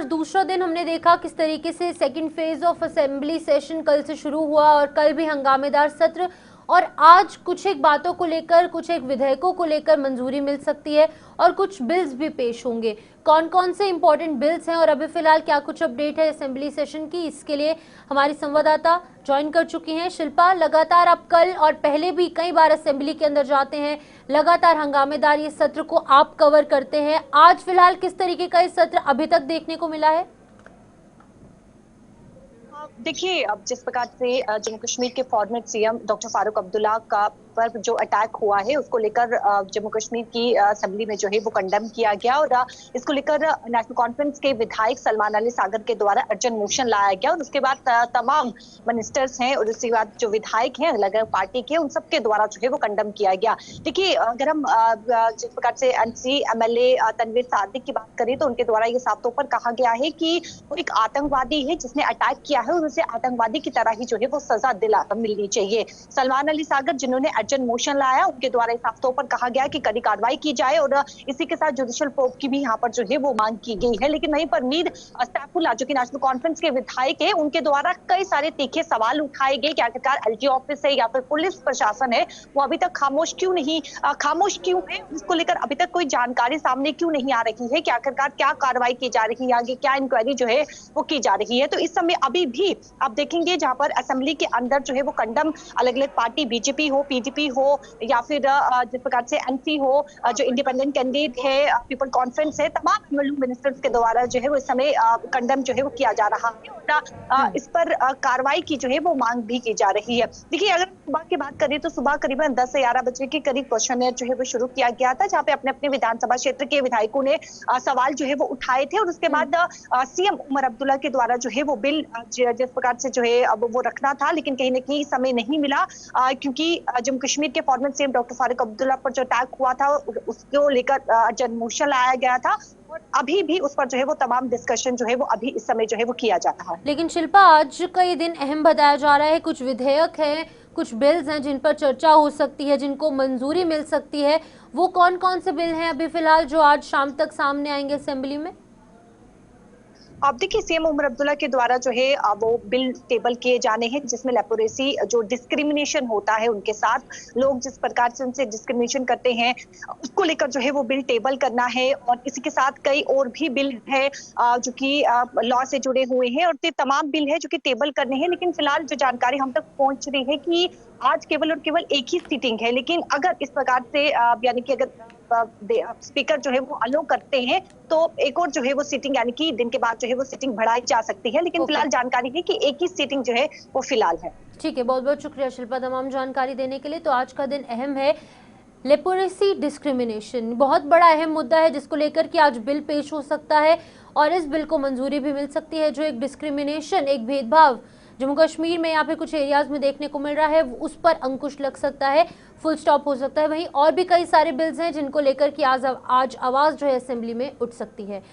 आज दूसरा दिन हमने देखा किस तरीके से second phase of assembly session कल से शुरू हुआ और कल भी हंगामेदार सत्र, और आज कुछ एक बातों को लेकर, कुछ एक विधेयकों को लेकर मंजूरी मिल सकती है और कुछ बिल्स भी पेश होंगे। कौन कौन से इंपॉर्टेंट बिल्स हैं और अभी फिलहाल क्या कुछ अपडेट है असेंबली सेशन की, इसके लिए हमारी संवाददाता ज्वाइन कर चुकी हैं। शिल्पा, लगातार आप कल और पहले भी कई बार असेंबली के अंदर जाते हैं, लगातार हंगामेदार ये सत्र को आप कवर करते हैं। आज फिलहाल किस तरीके का ये सत्र अभी तक देखने को मिला है? देखिए, अब जिस प्रकार से जम्मू कश्मीर के farmer CM doctor Farooq Abdullah का पर जो अटैक हुआ है उसको लेकर जम्मू कश्मीर की असेंबली में जो है वो कंडेम किया गया और इसको लेकर नेशनल कॉन्फ्रेंस के विधायक सलमान अली सागर के द्वारा अर्जेंट मोशन लाया गया और उसके बाद तमाम मिनिस्टर्स हैं और उसके बाद जो विधायक हैं अलग अलग पार्टी के, उन सबके द्वारा जो है वो कंडेम किया गया। देखिए, अगर हम जिस प्रकार से एनसी एमएलए तनवीर सादिक की बात करें तो उनके द्वारा ये साफ तौर पर कहा गया है कि वो एक आतंकवादी है जिसने अटैक किया है और उसे आतंकवादी की तरह ही जो है वो सजा मिलनी चाहिए। सलमान अली सागर जिन्होंने अर्जेंट मोशन लाया, उनके द्वारा साफ तौर पर कहा गया कि कड़ी कार्रवाई की जाए और इसी के साथ जुडिशियल प्रोब की भी यहाँ पर जो है वो मांग की गई है। लेकिन वहीं पर मीर सैफुल्लाह जो कि नेशनल कॉन्फ्रेंस के विधायक है, उनके द्वारा कई सारे तीखे सवाल उठाए गए कि आखिरकार एलजी ऑफिस है या फिर पुलिस प्रशासन है वो अभी तक खामोश क्यों है, इसको लेकर अभी तक कोई जानकारी सामने क्यों नहीं आ रही है कि आखिरकार क्या कार्रवाई की जा रही है, आगे क्या इंक्वायरी जो है वो की जा रही है। तो इस समय अभी भी आप देखेंगे जहां पर असेंबली के अंदर जो है वो कंडम अलग अलग पार्टी बीजेपी हो, पीडीपी हो या फिर जिस प्रकार से एनसी हो, जो इंडिपेंडेंट कैंडिडेट है, पीपल कॉन्फ्रेंस है, तमाम मिनिस्टर्स के द्वारा जो है वो इस समय कंडम जो है वो किया जा रहा है और इस पर कार्रवाई की जो है वो मांग भी की जा रही है। देखिए, अगर सुबह की बात करें तो सुबह करीबन 10 से 11 बजे के करीब क्वेश्चन जो है वो शुरू किया गया था, जहां पे अपने अपने विधानसभा क्षेत्र के विधायकों ने सवाल जो है वो उठाए थे और उसके बाद सीएम उमर अब्दुल्ला के द्वारा जो है वो बिल जिस प्रकार से जो है अब वो रखना था, लेकिन कहीं ना कहीं समय नहीं मिला क्योंकि जम्मू कश्मीर के farmer CM doctor Farooq Abdullah पर जो अटैक हुआ था उसको लेकर अर्जेंट मोशन लाया गया था और अभी भी उस पर जो है वो तमाम डिस्कशन जो है वो अभी इस समय जो है वो किया जा रहा है। लेकिन शिल्पा, आज का ये दिन अहम बताया जा रहा है, कुछ विधेयक हैं, कुछ बिल्स हैं जिन पर चर्चा हो सकती है, जिनको मंजूरी मिल सकती है। वो कौन कौन से बिल हैं अभी फिलहाल जो आज शाम तक सामने आएंगे असेंबली में? अब देखिए, सीएम उमर अब्दुल्ला के द्वारा जो है वो बिल टेबल किए जाने हैं जिसमें लेप्रोसी जो डिस्क्रिमिनेशन होता है उनके साथ लोग जिस प्रकार से उनसे डिस्क्रिमिनेशन करते हैं उसको लेकर जो है वो बिल टेबल करना है और इसी के साथ कई और भी बिल है जो कि लॉ से जुड़े हुए हैं और ये तमाम बिल है जो कि टेबल करने हैं। लेकिन फिलहाल जो जानकारी हम तक पहुंच रही है कि आज केवल और केवल एक ही सीटिंग है, लेकिन अगर इस प्रकार से यानी कि अगर स्पीकर जो है वो अलो करते हैं तो एक और जो है वो सीटिंग यानी कि दिन के बाद जो है वो सीटिंग बढ़ाई जा सकती है, लेकिन फिलहाल जानकारी है कि एक ही सीटिंग जो है वो फिलहाल है। ठीक है, बहुत बहुत शुक्रिया शिल्पा तमाम जानकारी देने के लिए। तो आज का दिन अहम है, लेप्रोसी डिस्क्रिमिनेशन बहुत बड़ा अहम मुद्दा है जिसको लेकर कि आज बिल पेश हो सकता है और इस बिल को मंजूरी भी मिल सकती है। जो एक डिस्क्रिमिनेशन, एक भेदभाव जम्मू कश्मीर में या फिर कुछ एरियाज में देखने को मिल रहा है, उस पर अंकुश लग सकता है, फुल स्टॉप हो सकता है। वहीं और भी कई सारे बिल्स हैं जिनको लेकर कि आज आवाज जो है असेंबली में उठ सकती है।